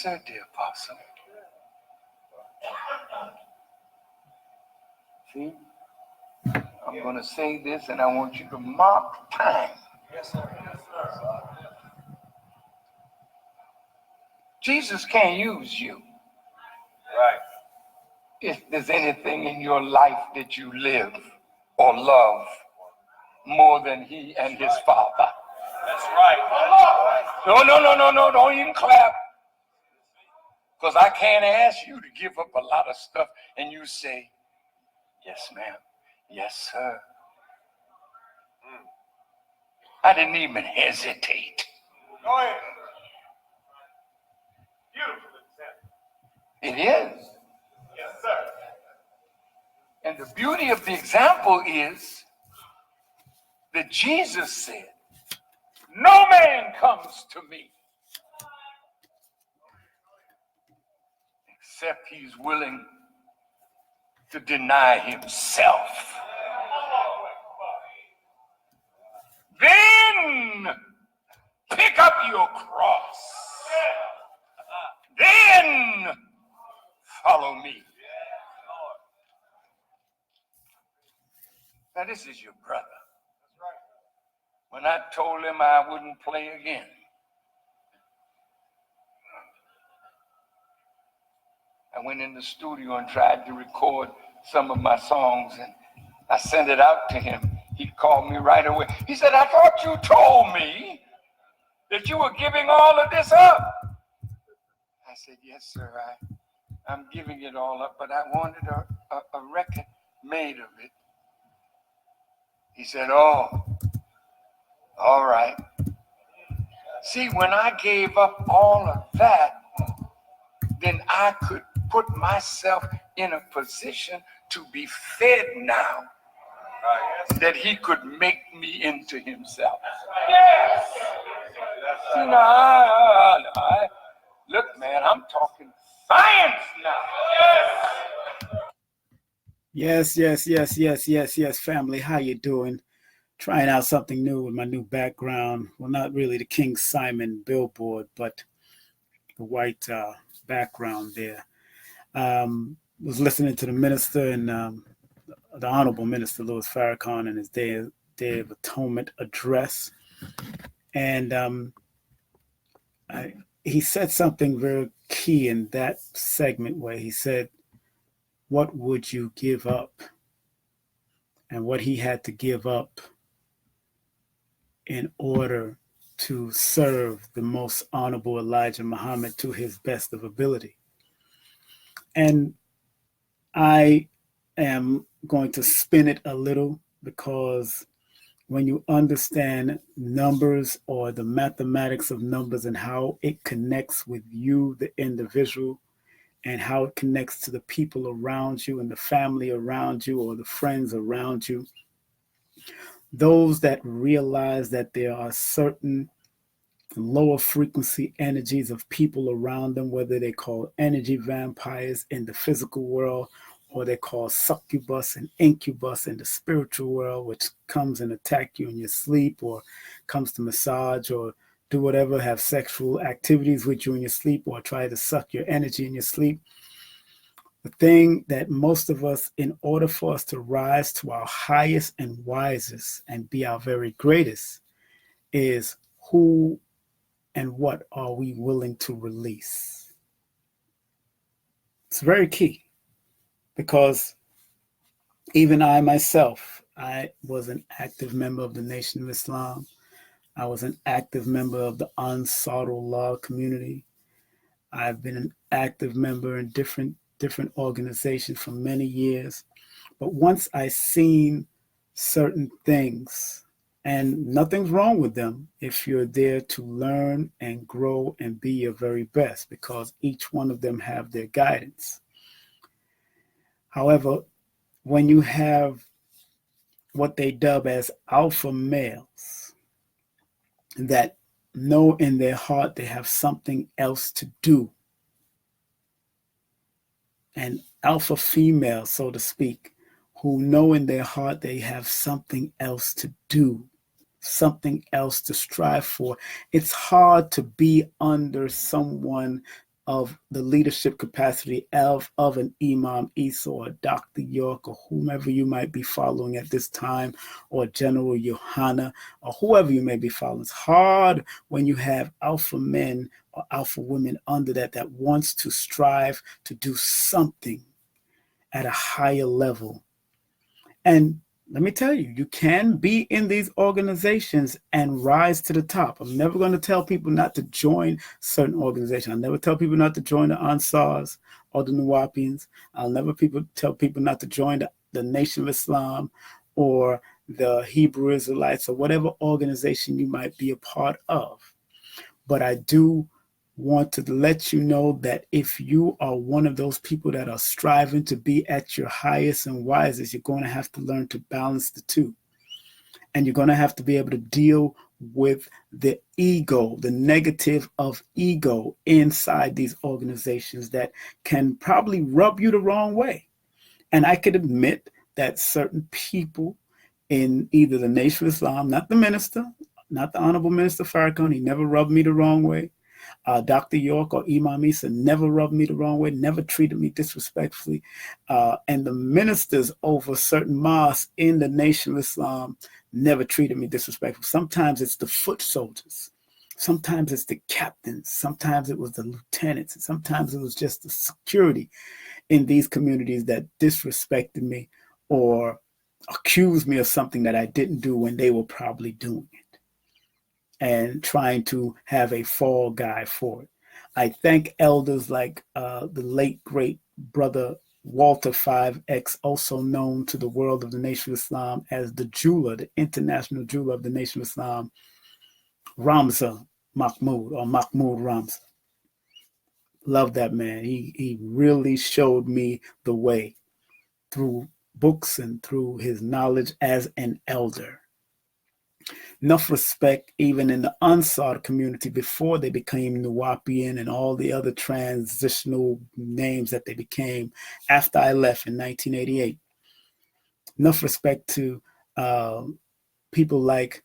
sir, dear apostle. See, I'm going to say this, and I want you to mark time. Yes, sir. Yes, sir. Jesus can't use you. Right. If there's anything in your life that you live or love more than he and his Father. That's right. No, don't even clap. Because I can't ask you to give up a lot of stuff and you say, yes, ma'am. Yes, sir. I didn't even hesitate. Go ahead. Beautiful example. It is. Yes, sir. And the beauty of the example is that Jesus said, no man comes to me except he's willing to deny himself. Then pick up your cross. Then follow me. Now this is your brother. When I told him I wouldn't play again, I went in the studio and tried to record some of my songs, and I sent it out to him. He called me right away. He said, I thought you told me that you were giving all of this up. I said, yes, sir, I'm giving it all up, but I wanted a record made of it. He said, oh, all right. See, when I gave up all of that, then I could put myself in a position to be fed now, that he could make me into himself. Yes. See, now, look, man, I'm talking science now. Yes, family. How you doing? Trying out something new with my new background. Well, not really the King Simon billboard, but the white background there. Was listening to the minister and the Honorable Minister Louis Farrakhan and his Day of Atonement address. And he said something very key in that segment where he said, what would you give up? And what he had to give up in order to serve the most honorable Elijah Muhammad to his best of ability. And I am going to spin it a little, because when you understand numbers or the mathematics of numbers and how it connects with you, the individual, and how it connects to the people around you and the family around you or the friends around you, those that realize that there are certain lower frequency energies of people around them, whether they call energy vampires in the physical world, or they call succubus and incubus in the spiritual world, which comes and attack you in your sleep, or comes to massage or do whatever, have sexual activities with you in your sleep, or try to suck your energy in your sleep. The thing that most of us, in order for us to rise to our highest and wisest and be our very greatest, is who and what are we willing to release? It's very key, because even I myself, I was an active member of the Nation of Islam. I was an active member of the ANSAARU community. I've been an active member in different organizations for many years. But once I seen certain things, and nothing's wrong with them if you're there to learn and grow and be your very best, because each one of them have their guidance. However, when you have what they dub as alpha males that know in their heart they have something else to do, and alpha females, so to speak, who know in their heart they have something else to do, something else to strive for, it's hard to be under someone of the leadership capacity of an Imam Isa or Dr. York or whomever you might be following at this time, or General Yohana or whoever you may be following. It's hard when you have alpha men or alpha women under that wants to strive to do something at a higher level. And let me tell you, you can be in these organizations and rise to the top. I'm never going to tell people not to join certain organizations. I'll never tell people not to join the Ansars or the Nuwapians. I'll never tell people not to join the Nation of Islam or the Hebrew Israelites or whatever organization you might be a part of. But I do want to let you know that if you are one of those people that are striving to be at your highest and wisest, you're going to have to learn to balance the two. And you're going to have to be able to deal with the ego, the negative of ego inside these organizations that can probably rub you the wrong way. And I could admit that certain people in either the Nation of Islam, not the minister, not the Honorable Minister Farrakhan, he never rubbed me the wrong way. Dr. York or Imam Isa never rubbed me the wrong way, never treated me disrespectfully. And the ministers over certain mosques in the Nation of Islam never treated me disrespectfully. Sometimes it's the foot soldiers. Sometimes it's the captains. Sometimes it was the lieutenants. And sometimes it was just the security in these communities that disrespected me or accused me of something that I didn't do when they were probably doing it, and trying to have a fall guy for it. I thank elders like the late, great brother Walter 5X, also known to the world of the Nation of Islam as the jeweler, the international jeweler of the Nation of Islam, Ramza Mahmoud, or Mahmoud Ramza. Love that man. He really showed me the way through books and through his knowledge as an elder. Enough respect even in the Ansar community before they became Nuwapian and all the other transitional names that they became after I left in 1988. Enough respect to people like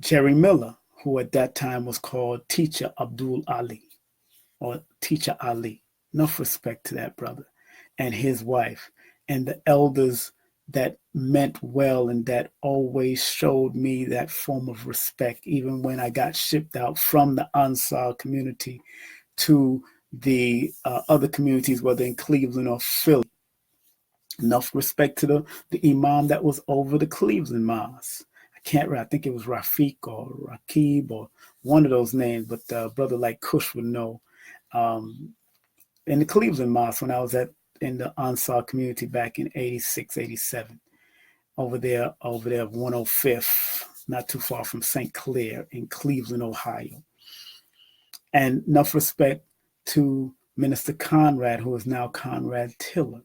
Jerry Miller, who at that time was called Teacher Abdul Ali or Teacher Ali. Enough respect to that brother and his wife and the elders that meant well and that always showed me that form of respect, even when I got shipped out from the Ansar community to the other communities, whether in Cleveland or Philly. Enough respect to the imam that was over the Cleveland Mosque. I think it was Rafiq or Rakib or one of those names, but brother like Kush would know. In the Cleveland Mosque, when I was in the Ansar community back in 86, 87, over there 105th, not too far from St. Clair in Cleveland, Ohio. And enough respect to Minister Conrad, who is now Conrad Tiller,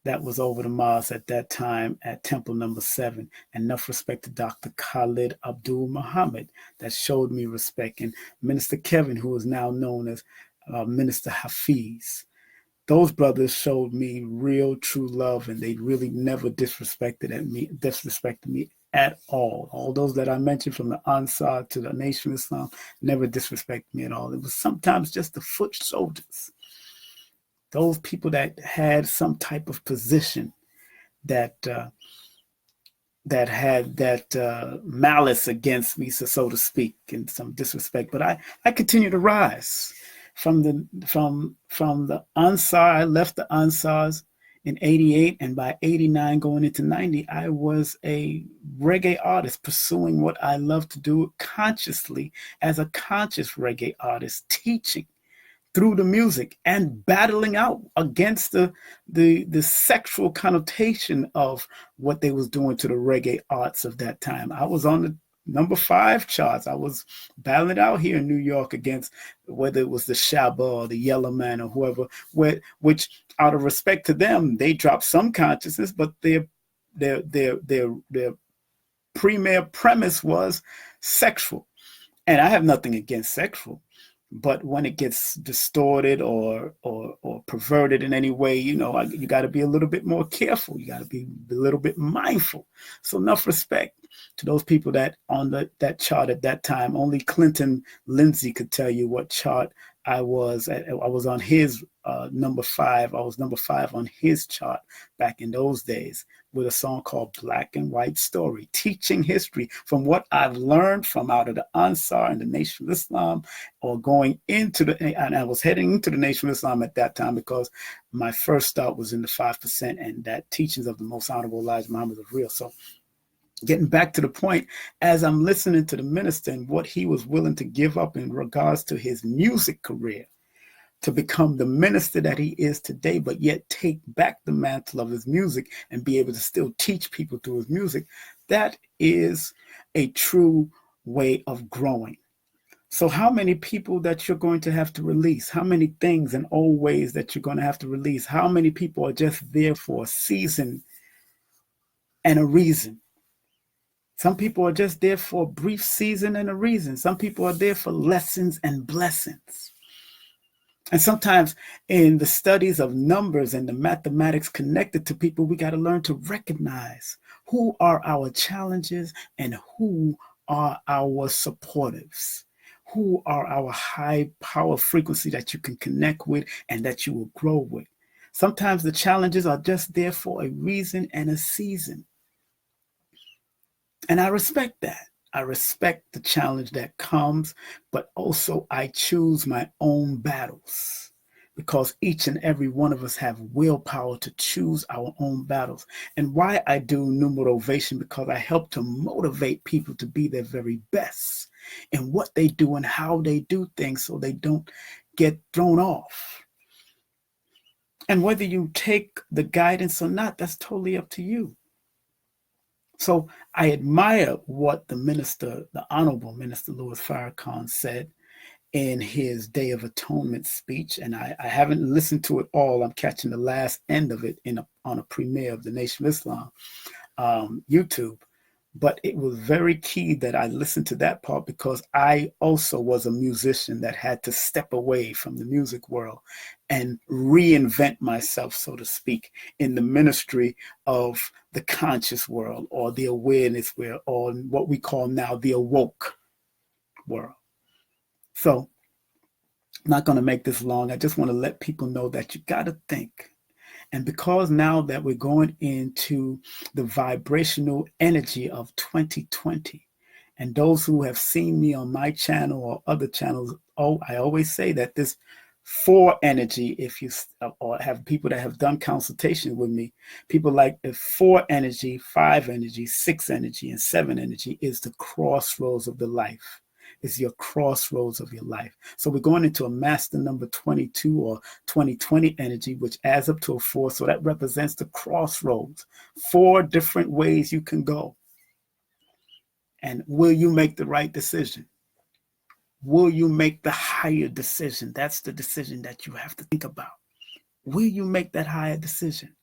that was over the mosque at that time at Temple number 7. And enough respect to Dr. Khalid Abdul Muhammad that showed me respect. And Minister Kevin, who is now known as Minister Hafiz. Those brothers showed me real, true love, and they really never disrespected me at all. All those that I mentioned, from the Ansar to the Nation of Islam, never disrespected me at all. It was sometimes just the foot soldiers, those people that had some type of position that had that malice against me, so to speak, and some disrespect. But I continue to rise. From the Ansar, I left the Ansars in 88, and by 89 going into 90, I was a reggae artist pursuing what I love to do consciously as a conscious reggae artist, teaching through the music and battling out against the sexual connotation of what they was doing to the reggae arts of that time. I was on the number 5 charts. I was battling out here in New York against whether it was the Shabba or the Yellow Man or whoever, which out of respect to them, they dropped some consciousness, but their premier premise was sexual. And I have nothing against sexual, but when it gets distorted or perverted in any way, you got to be a little bit more careful. You got to be a little bit mindful. So enough respect to those people that on that chart at that time. Only Clinton Lindsay could tell you what chart I was on his number 5. I was number 5 on his chart back in those days with a song called Black and White Story, teaching history from what I've learned from out of the ANSAARU and the Nation of Islam, or going into and I was heading into the Nation of Islam at that time because my first start was in the 5%, and that teachings of the Most Honorable Elijah Muhammad was real. So getting back to the point, as I'm listening to the minister and what he was willing to give up in regards to his music career to become the minister that he is today, but yet take back the mantle of his music and be able to still teach people through his music, that is a true way of growing. So how many people that you're going to have to release? How many things and old ways that you're going to have to release? How many people are just there for a season and a reason? Some people are just there for a brief season and a reason. Some people are there for lessons and blessings. And sometimes in the studies of numbers and the mathematics connected to people, we got to learn to recognize who are our challenges and who are our supportives, who are our high power frequency that you can connect with and that you will grow with. Sometimes the challenges are just there for a reason and a season. And I respect that. I respect the challenge that comes, but also I choose my own battles, because each and every one of us have willpower to choose our own battles. And why I do Numerovation, because I help to motivate people to be their very best in what they do and how they do things so they don't get thrown off. And whether you take the guidance or not, that's totally up to you. So I admire what the minister, the Honorable Minister Louis Farrakhan, said in his Day of Atonement speech. And I haven't listened to it all. I'm catching the last end of it on a premiere of the Nation of Islam YouTube. But it was very key that I listened to that part, because I also was a musician that had to step away from the music world and reinvent myself, so to speak, in the ministry of the conscious world, or the awareness world, or what we call now the awoke world. So I'm not going to make this long. I just want to let people know that you got to think. And because now that we're going into the vibrational energy of 2020, and those who have seen me on my channel or other channels, I always say that this 4 energy, if you or have people that have done consultation with me, people like the 4 energy, 5 energy, 6 energy, and 7 energy is the crossroads of the life. Is your crossroads of your life. So we're going into a master number 22 or 2020 energy, which adds up to a 4. So that represents the crossroads, 4 different ways you can go. And will you make the right decision? Will you make the higher decision? That's the decision that you have to think about. Will you make that higher decision?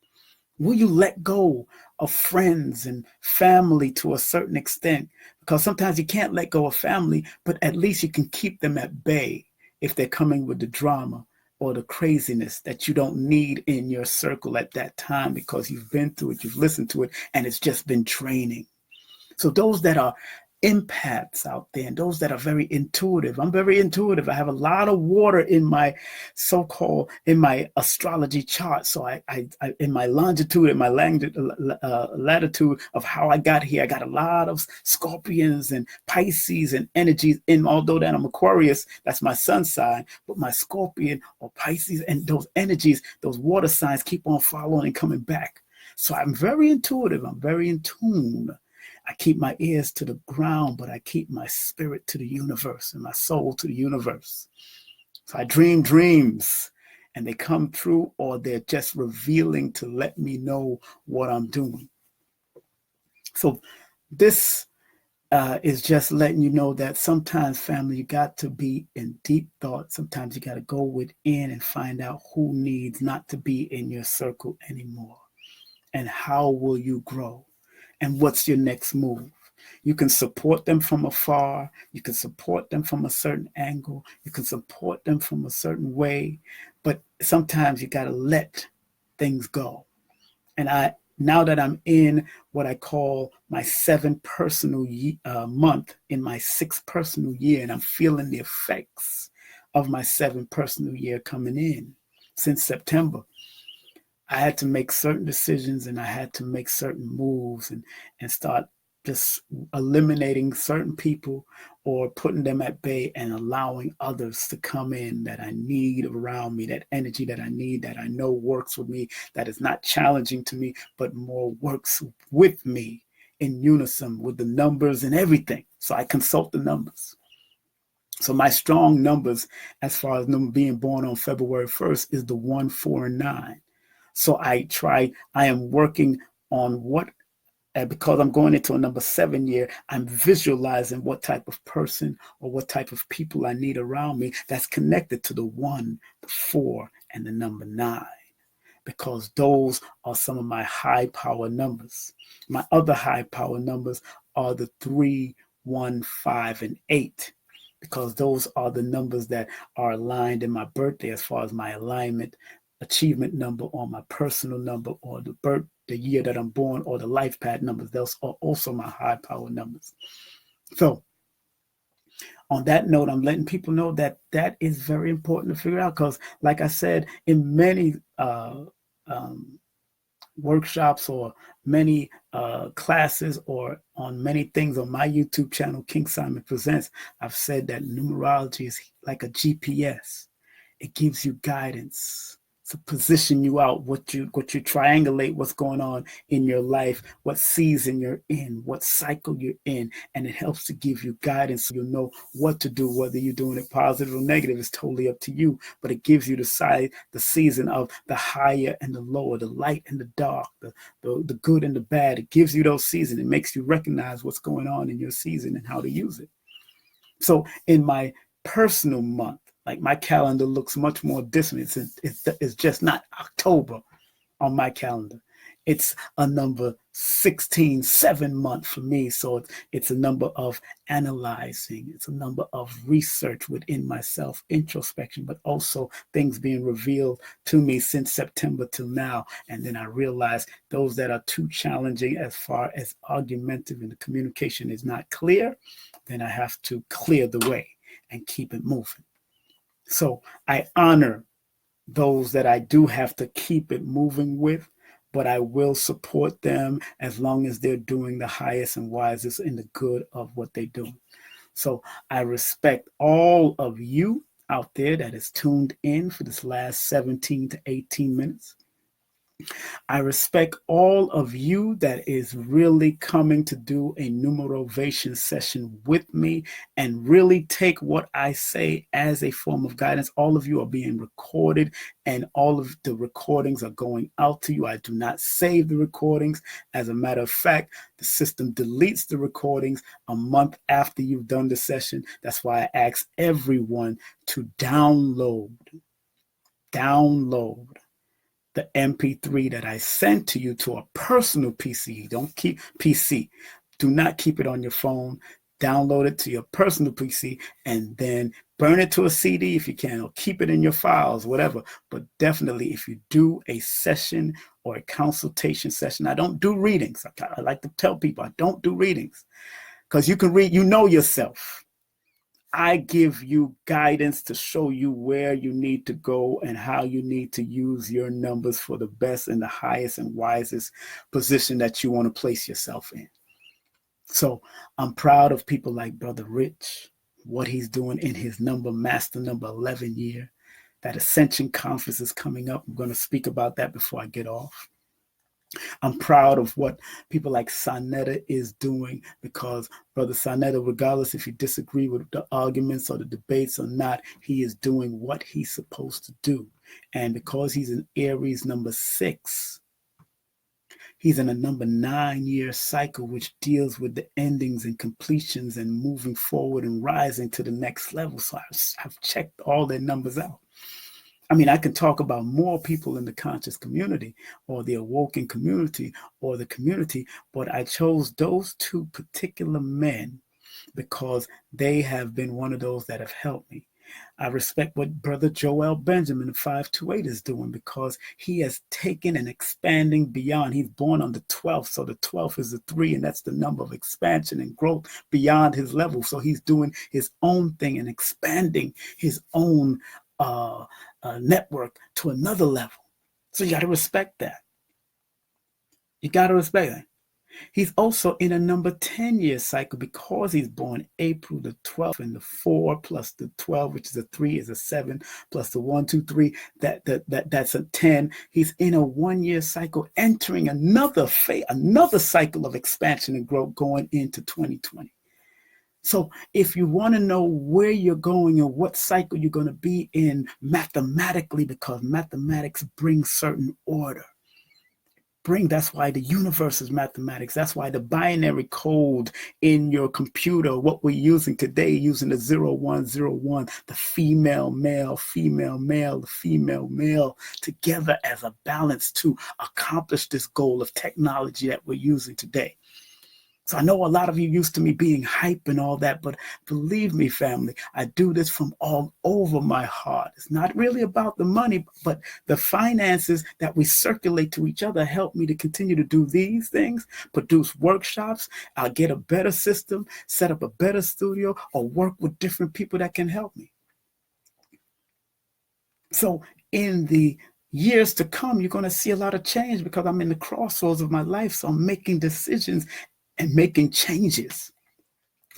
Will you let go of friends and family to a certain extent? Because sometimes you can't let go of family, but at least you can keep them at bay if they're coming with the drama or the craziness that you don't need in your circle at that time, because you've been through it, you've listened to it, and it's just been draining. So those that are empaths out there, and those that are very intuitive. I'm very intuitive. I have a lot of water in my so-called, in my astrology chart. So I in my longitude, in my latitude of how I got here, I got a lot of Scorpions and Pisces and energies in, although that I'm Aquarius, that's my sun sign, but my Scorpion or Pisces and those energies, those water signs keep on following and coming back. So I'm very intuitive. I'm very in tune. I keep my ears to the ground, but I keep my spirit to the universe and my soul to the universe. So I dream dreams and they come true, or they're just revealing to let me know what I'm doing. So this is just letting you know that sometimes, family, you got to be in deep thought. Sometimes you got to go within and find out who needs not to be in your circle anymore. And how will you grow? And what's your next move? You can support them from afar. You can support them from a certain angle. You can support them from a certain way. But sometimes you got to let things go. And now that I'm in what I call my 7th personal month, in my 6th personal year, and I'm feeling the effects of my 7th personal year coming in since September, I had to make certain decisions and I had to make certain moves and start just eliminating certain people or putting them at bay and allowing others to come in that I need around me, that energy that I need, that I know works with me, that is not challenging to me, but more works with me in unison with the numbers and everything. So I consult the numbers. So my strong numbers, as far as them being born on February 1st, is the 1, 4, and 9. So I am working on what, because I'm going into a number 7 year, I'm visualizing what type of person or what type of people I need around me that's connected to the 1, the 4, and the number 9, because those are some of my high power numbers. My other high power numbers are the 3, 1, 5, and 8, because those are the numbers that are aligned in my birthday as far as my alignment achievement number or my personal number or the year that I'm born or the life path numbers. Those are also my high power numbers. So on that note, I'm letting people know that that is very important to figure out, because like I said, in many workshops or many classes or on many things on my YouTube channel, King Simon Presents, I've said that numerology is like a GPS. It gives you guidance to position you out, what you triangulate what's going on in your life, what season you're in, what cycle you're in, and it helps to give you guidance so you'll know what to do, whether you're doing it positive or negative is totally up to you, but it gives you the season of the higher and the lower, the light and the dark, the good and the bad. It gives you those seasons. It makes you recognize what's going on in your season and how to use it. So in my personal month, like my calendar looks much more different. It's just not October on my calendar. It's a number 16, 7 month for me. So it's a number of analyzing. It's a number of research within myself, introspection, but also things being revealed to me since September till now. And then I realized those that are too challenging as far as argumentative and the communication is not clear, then I have to clear the way and keep it moving. So I honor those that I do have to keep it moving with, but I will support them as long as they're doing the highest and wisest in the good of what they do. So I respect all of you out there that is tuned in for this last 17 to 18 minutes. I respect all of you that is really coming to do a Numerovation session with me and really take what I say as a form of guidance. All of you are being recorded and all of the recordings are going out to you. I do not save the recordings. As a matter of fact, the system deletes the recordings a month after you've done the session. That's why I ask everyone to download the MP3 that I sent to you to a personal PC. Don't keep PC. Do not keep it on your phone. Download it to your personal PC and then burn it to a CD if you can, or keep it in your files, whatever. But definitely, if you do a session or a consultation session, I don't do readings. I like to tell people I don't do readings, because you can read, you know yourself. I give you guidance to show you where you need to go and how you need to use your numbers for the best and the highest and wisest position that you want to place yourself in. So I'm proud of people like Brother Rich, what he's doing in his master number 11 year. That Ascension Conference is coming up. I'm going to speak about that before I get off. I'm proud of what people like Sonetta is doing, because Brother Sonetta, regardless if you disagree with the arguments or the debates or not, he is doing what he's supposed to do. And because he's in Aries number 6, he's in a number 9 year cycle, which deals with the endings and completions and moving forward and rising to the next level. So I've checked all their numbers out. I mean, I can talk about more people in the conscious community or the awoken community or the community, but I chose those 2 particular men because they have been one of those that have helped me. I respect what Brother Joel Benjamin of 528 is doing, because he has taken and expanding beyond. He's born on the 12th, so the 12th is the 3, and that's the number of expansion and growth beyond his level. So he's doing his own thing and expanding his own network to another level. So you got to respect that. You got to respect that. He's also in a number 10-year cycle, because he's born April the 12th, and the 4 plus the 12, which is a 3, is a 7, plus the 1, 2, 3, that's a 10. He's in a 1-year cycle, entering another cycle of expansion and growth going into 2020. So if you want to know where you're going and what cycle you're going to be in mathematically, because mathematics brings certain order. That's why the universe is mathematics. That's why the binary code in your computer, what we're using today, using the 0101, the female, male, the female, male, together as a balance to accomplish this goal of technology that we're using today. So I know a lot of you used to me being hype and all that, but believe me, family, I do this from all over my heart. It's not really about the money, but the finances that we circulate to each other help me to continue to do these things, produce workshops, I'll get a better system, set up a better studio, or work with different people that can help me. So in the years to come, you're going to see a lot of change, because I'm in the crossroads of my life. So I'm making decisions and making changes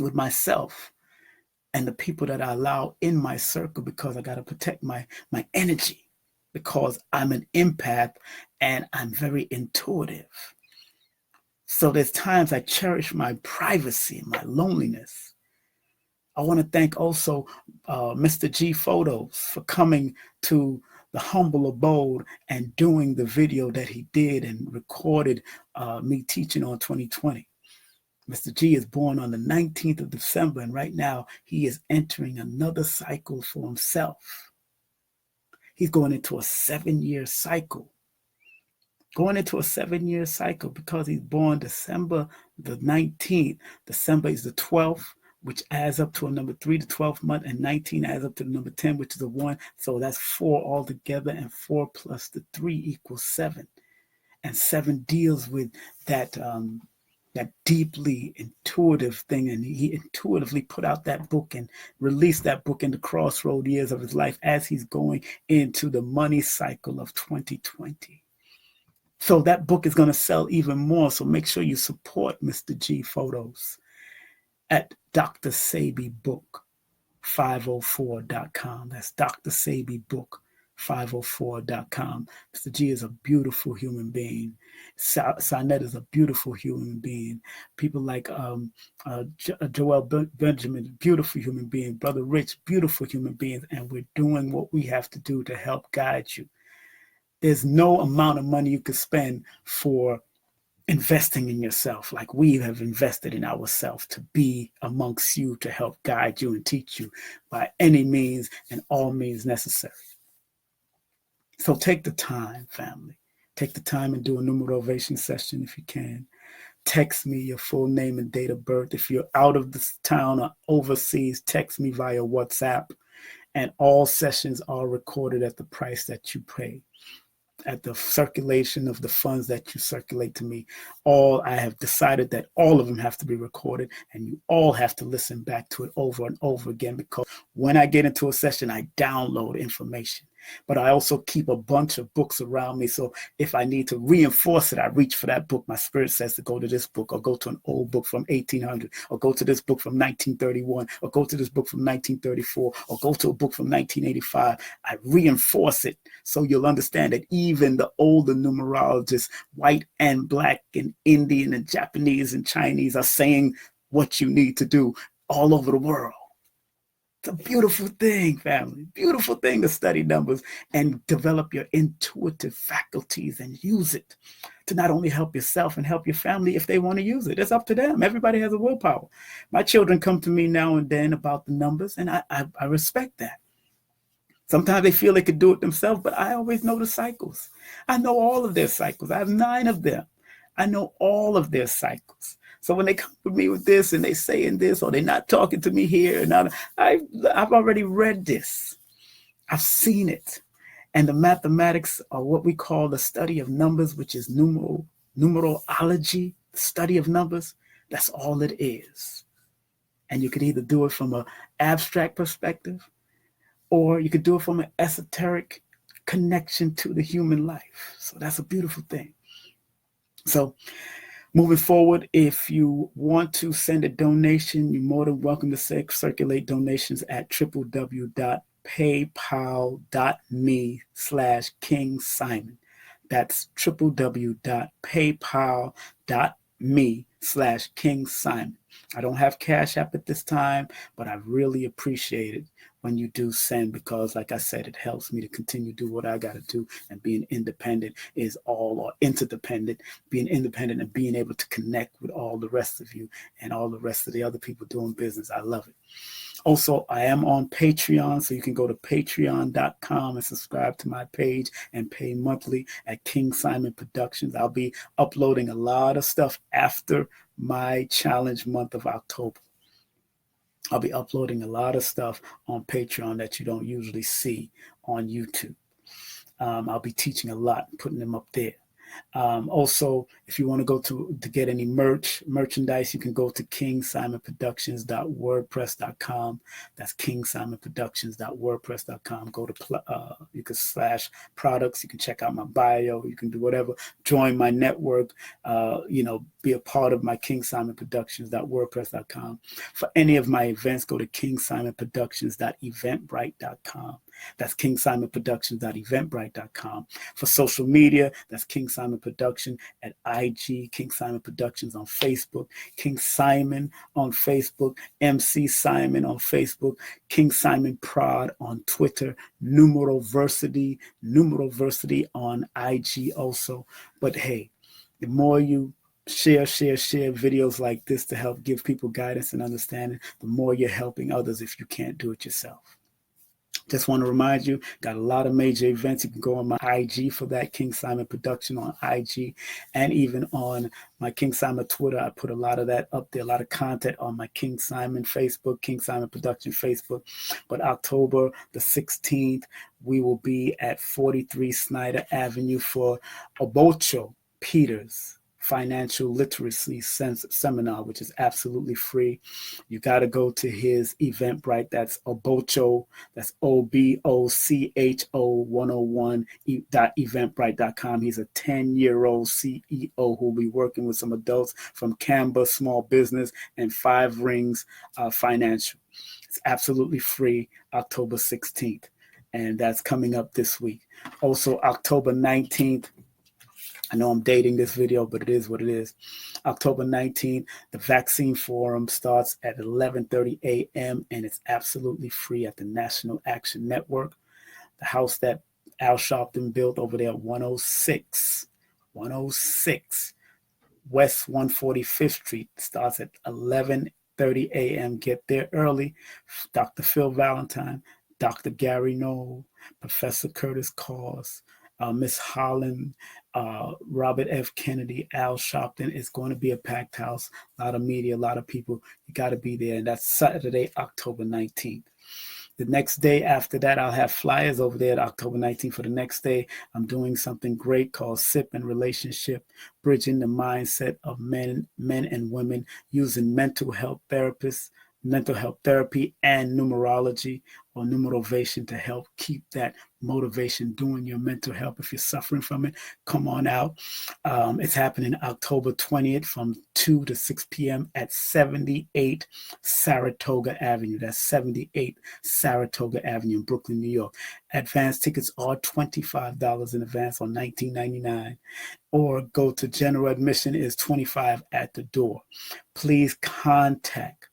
with myself and the people that I allow in my circle, because I got to protect my energy, because I'm an empath and I'm very intuitive. So there's times I cherish my privacy, my loneliness. I want to thank also Mr. G Photos for coming to the humble abode and doing the video that he did and recorded me teaching on 2020. Mr. G is born on the 19th of December, and right now he is entering another cycle for himself. He's going into a 7-year cycle. Because he's born December the 19th. December is the 12th, which adds up to a number 3, the 12th month, and 19 adds up to the number 10, which is a 1. So that's 4 altogether, and 4 plus the 3 equals 7. And 7 deals with that deeply intuitive thing, and he intuitively put out that book and released that book in the crossroad years of his life as he's going into the money cycle of 2020. So that book is going to sell even more, so make sure you support Mr. G Photos at Dr. Sebi Book 504.com. That's Dr. Sebi Book 504.com. Mr. G is a beautiful human being. Sanet is a beautiful human being. People like Joel Benjamin, beautiful human being. Brother Rich, beautiful human beings. And we're doing what we have to do to help guide you. There's no amount of money you could spend for investing in yourself like we have invested in ourselves to be amongst you, to help guide you and teach you by any means and all means necessary. So take the time, family. Take the time and do a Numerovation session if you can. Text me your full name and date of birth. If you're out of this town or overseas, text me via WhatsApp. And all sessions are recorded at the price that you pay. At the circulation of the funds that you circulate to me, I have decided that all of them have to be recorded, and you all have to listen back to it over and over again, because when I get into a session, I download information. But I also keep a bunch of books around me. So if I need to reinforce it, I reach for that book. My spirit says to go to this book, or go to an old book from 1800, or go to this book from 1931, or go to this book from 1934, or go to a book from 1985. I reinforce it so you'll understand that even the older numerologists, white and black and Indian and Japanese and Chinese, are saying what you need to do all over the world. It's a beautiful thing, family. Beautiful thing to study numbers and develop your intuitive faculties and use it to not only help yourself and help your family if they want to use it. It's up to them. Everybody has a willpower. My children come to me now and then about the numbers, and I respect that. Sometimes they feel they could do it themselves, but I always know the cycles. I know all of their cycles. I have 9 of them. I know all of their cycles. So when they come with me with this and they saying this, or they're not talking to me here, and I've already read this. I've seen it. And the mathematics are what we call the study of numbers, which is numerology, the study of numbers. That's all it is. And you could either do it from an abstract perspective, or you could do it from an esoteric connection to the human life. So that's a beautiful thing. So moving forward, if you want to send a donation, you're more than welcome to circulate donations at www.paypal.me/King Simon. That's www.paypal.me/King Simon. I don't have Cash App at this time, but I really appreciate it when you do send, because like I said, it helps me to continue to do what I got to do. And being independent is all, or interdependent, being independent and being able to connect with all the rest of you and all the rest of the other people doing business. I love it. Also, I am on Patreon, so you can go to patreon.com and subscribe to my page and pay monthly at King Simon Productions. I'll be uploading a lot of stuff after my challenge month of October. I'll be uploading a lot of stuff on Patreon that you don't usually see on YouTube. I'll be teaching a lot, putting them up there. Also, if you want to go to get any merchandise, you can go to kingsimonproductions.wordpress.com. That's kingsimonproductions.wordpress.com. Go to you can / products. You can check out my bio. You can do whatever. Join my network. Be a part of my kingsimonproductions.wordpress.com. For any of my events, go to kingsimonproductions.eventbrite.com. That's kingsimonproductions.eventbrite.com. For social media, that's King Simon Production at IG, King Simon Productions on Facebook, King Simon on Facebook, MC Simon on Facebook, King Simon Prod on Twitter, Numeroversity on IG also. But hey, the more you share videos like this to help give people guidance and understanding, the more you're helping others if you can't do it yourself. Just want to remind you, got a lot of major events. You can go on my IG for that, King Simon Production on IG, and even on my King Simon Twitter. I put a lot of that up there, a lot of content on my King Simon Facebook, King Simon Production Facebook. But October the 16th, we will be at 43 Snyder Avenue for Obocho Peters Financial Literacy Seminar, which is absolutely free. You got to go to his Eventbrite. That's Obocho. That's OBOCHO101.eventbrite.com. He's a 10-year-old CEO who will be working with some adults from Canva Small Business and Five Rings Financial. It's absolutely free, October 16th. And that's coming up this week. Also, October 19th, I know I'm dating this video, but it is what it is. October 19th, the Vaccine Forum starts at 11:30 a.m. and it's absolutely free at the National Action Network. The house that Al Sharpton built over there at 106 West 145th Street starts at 11:30 a.m. Get there early. Dr. Phil Valentine, Dr. Gary Knoll, Professor Curtis Cause, Miss Holland, Robert F. Kennedy, Al Sharpton. It's going to be a packed house, a lot of media, a lot of people. You got to be there. And that's Saturday, October 19th. The next day after that, I'll have flyers over there at October 19th. For the next day, I'm doing something great called SIP and Relationship, bridging the mindset of men and women using mental health therapists, mental health therapy, and numerology or numerovation to help keep that motivation doing your mental health. If you're suffering from it, come on out. It's happening October 20th from 2 to 6 p.m. at 78 Saratoga Avenue. That's 78 Saratoga Avenue in Brooklyn, New York. Advance tickets are $25 in advance or $19.99. Or go to general admission is $25 at the door. Please contact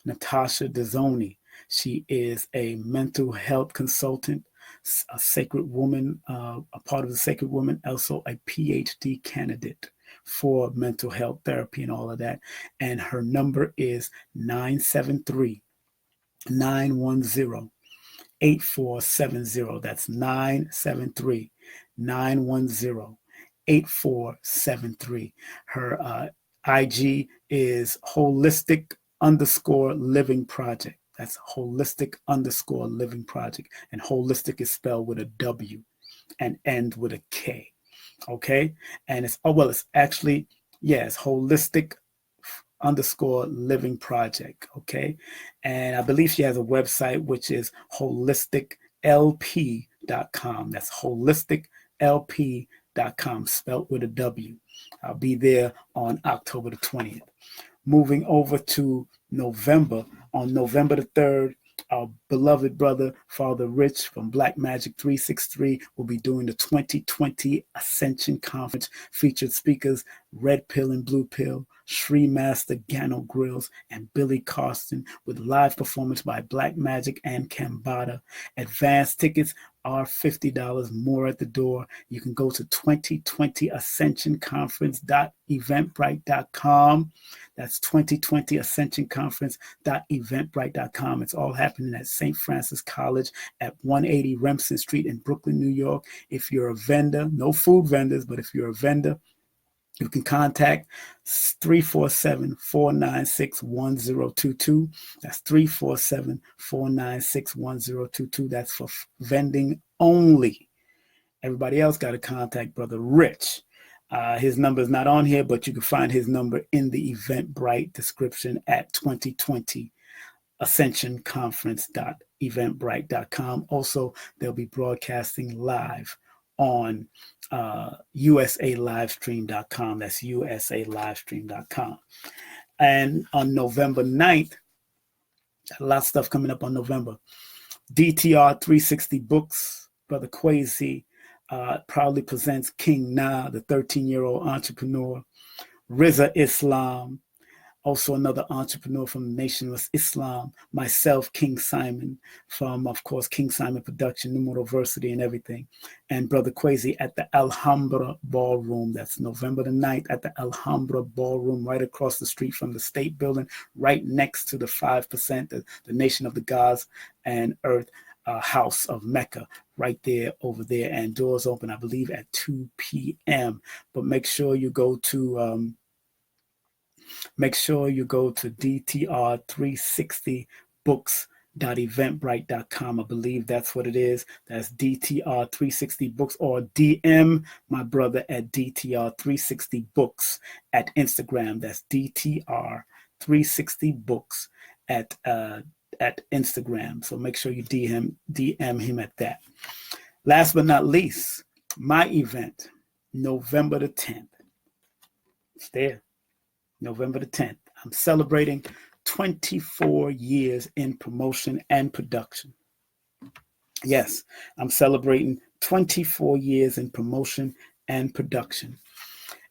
Natasha Dezzoni. She is a mental health consultant, a sacred woman, a part of the sacred woman, also a PhD candidate for mental health therapy and all of that. And her number is 973-910-8470. That's 973-910-8473. Her IG is holistic_living project. That's holistic_living project. And holistic is spelled with a W and end with a K. Okay. And it's actually, yes, holistic_living project. Okay. And I believe she has a website, which is holisticlp.com. That's holisticlp.com, spelled with a W. I'll be there on October the 20th. Moving over to November, on November the 3rd, our beloved brother, Father Rich from Black Magic 363 will be doing the 2020 Ascension Conference. Featured speakers, Red Pill and Blue Pill, Sri Master Gano Grills, and Billy Carston, with live performance by Black Magic and Kambada. Advanced tickets are $50 more at the door. You can go to 2020ascensionconference.eventbrite.com. That's 2020ascensionconference.eventbrite.com. It's all happening at St. Francis College at 180 Remsen Street in Brooklyn, New York. If you're a vendor, no food vendors, but if you're a vendor, you can contact 347-496-1022. That's 347-496-1022. That's for vending only. Everybody else got to contact Brother Rich. His number is not on here, but you can find his number in the Eventbrite description at 2020ascensionconference.eventbrite.com. Also, they'll be broadcasting live on usalivestream.com. That's usalivestream.com. And on November 9th, a lot of stuff coming up on November. DTR 360 Books, Brother Kwesi proudly presents King Na, the 13-year-old entrepreneur. Riza Islam, also another entrepreneur from the Nation of Islam. Myself, King Simon, from, of course, King Simon Production, Numeroversity and everything. And Brother Kwesi at the Alhambra Ballroom. That's November the 9th at the Alhambra Ballroom, right across the street from the State Building, right next to the 5%, the Nation of the Gods and Earth House of Mecca, right there over there. And doors open, I believe, at 2 p.m. But make sure you go to DTR360books.eventbrite.com. I believe that's what it is. That's DTR360books, or DM my brother at DTR360books at Instagram. That's DTR360books at Instagram. So make sure you DM him at that. Last but not least, my event, November the 10th. It's there. November the 10th. I'm celebrating 24 years in promotion and production. Yes, I'm celebrating 24 years in promotion and production.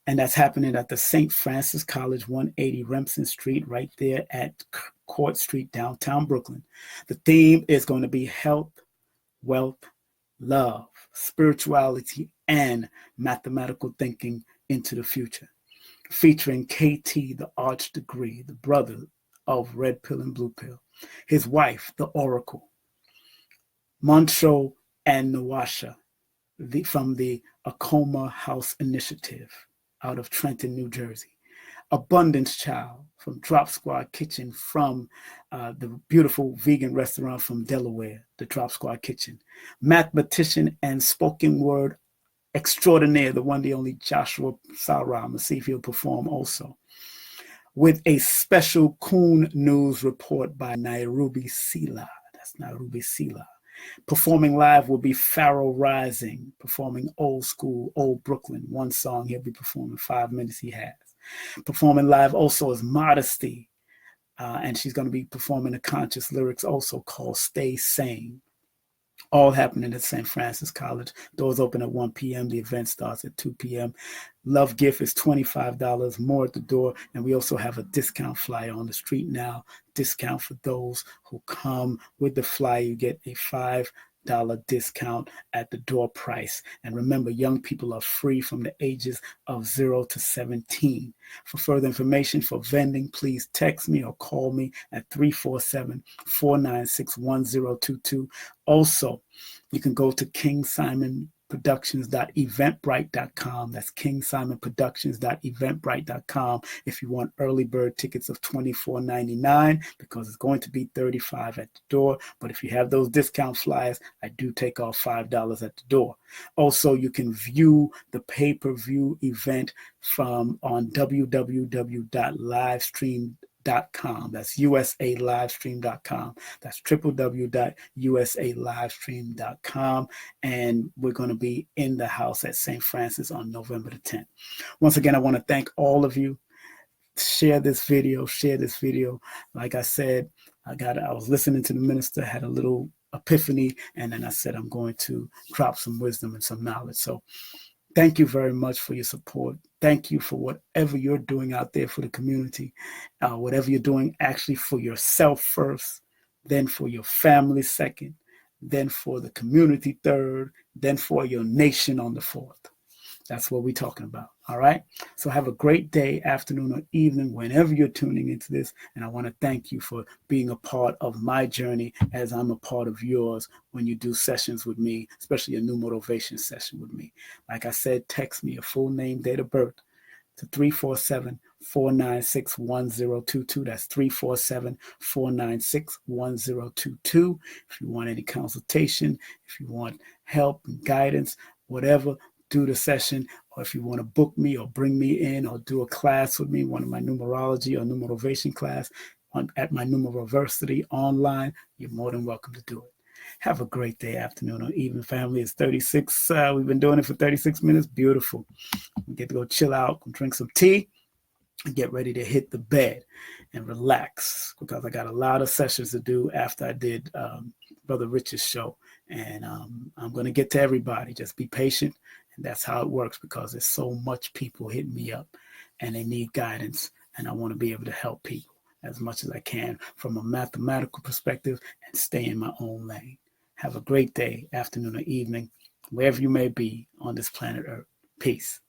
And that's happening at the St. Francis College, 180 Remsen Street, right there at Court Street, downtown Brooklyn. The theme is going to be health, wealth, love, spirituality, and mathematical thinking into the future. Featuring KT, the Arch Degree, the brother of Red Pill and Blue Pill, his wife, the Oracle, Montreux and Nawasha from the Acoma House Initiative out of Trenton, New Jersey, Abundance Child from Drop Squad Kitchen from the beautiful vegan restaurant from Delaware, the Drop Squad Kitchen, mathematician and spoken word extraordinaire, the one, the only Joshua Sarah. I'm going to see if he'll perform also. With a special Coon News report by Nairobi Sila. That's Nairobi Sila. Performing live will be Pharaoh Rising, performing old school, old Brooklyn. One song he'll be performing, 5 minutes he has. Performing live also is Modesty, and she's going to be performing a conscious lyrics also called Stay Sane. All happening at St. Francis College. Doors open at 1 p.m. The event starts at 2 p.m. Love gift is $25 more at the door. And we also have a discount flyer on the street now. Discount for those who come with the flyer. You get a $5 discount at the door price. And remember, young people are free from the ages of 0 to 17. For further information for vending, please text me or call me at 347-496-1022. Also, you can go to King Simon kingsimonproductions.eventbrite.com. That's kingsimonproductions.eventbrite.com if you want early bird tickets of $24.99, because it's going to be $35 at the door. But if you have those discount flyers, I do take off $5 at the door. Also, you can view the pay-per-view event from on www.livestream.com. That's usalivestream.com. That's www.usalivestream.com. And we're going to be in the house at St. Francis on November the 10th. Once again, I want to thank all of you. Share this video. Like I said, I was listening to the minister, had a little epiphany, and then I said I'm going to drop some wisdom and some knowledge. So thank you very much for your support. Thank you for whatever you're doing out there for the community, whatever you're doing actually for yourself first, then for your family second, then for the community third, then for your nation on the fourth. That's what we're talking about. All right. So have a great day, afternoon, or evening, whenever you're tuning into this. And I want to thank you for being a part of my journey as I'm a part of yours when you do sessions with me, especially a Numerovation session with me. Like I said, text me your full name, date of birth to 347-496-1022. That's 347-496-1022. If you want any consultation, if you want help and guidance, whatever, do the session. Or if you want to book me or bring me in or do a class with me, one of my numerology or numerovation class at my Numeroversity online, you're more than welcome to do it. Have a great day, afternoon, or evening, family. It's 36. We've been doing it for 36 minutes. Beautiful. We get to go chill out, drink some tea, and get ready to hit the bed and relax, because I got a lot of sessions to do after I did Brother Rich's show. And I'm going to get to everybody. Just be patient. And that's how it works, because there's so much people hitting me up and they need guidance. And I want to be able to help people as much as I can from a mathematical perspective and stay in my own lane. Have a great day, afternoon, or evening, wherever you may be on this planet Earth. Peace.